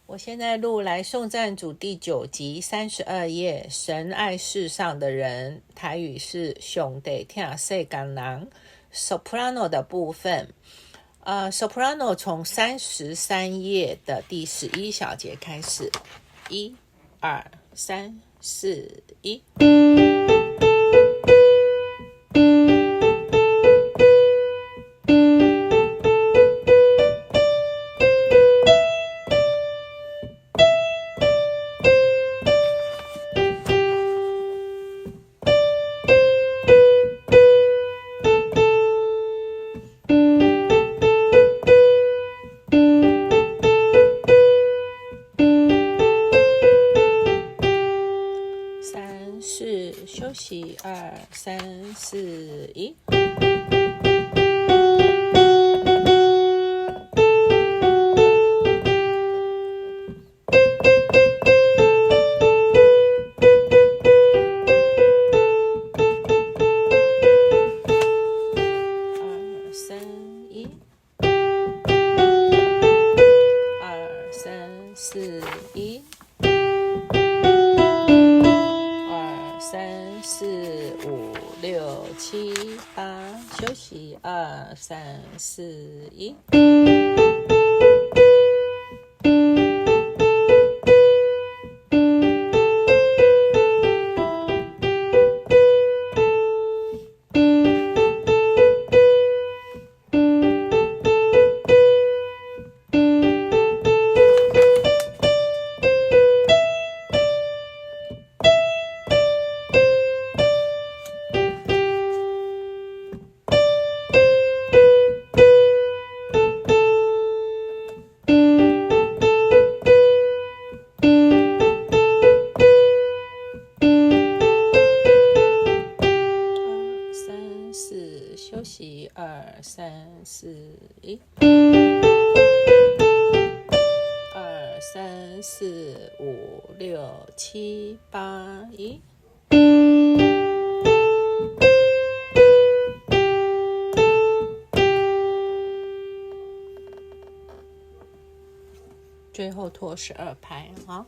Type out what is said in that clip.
我现在录来送赞组第9集32页，神爱世上的人，台语是上帝疼世间人。Soprano 的部分，Soprano 从33页的第11小节开始，1、2、3、4、1。休息，2、3、4、1。休息，2、3、4、1。休息，2、3、4、1。2、3、4、5、6、7、8、1。最后拖12拍，好。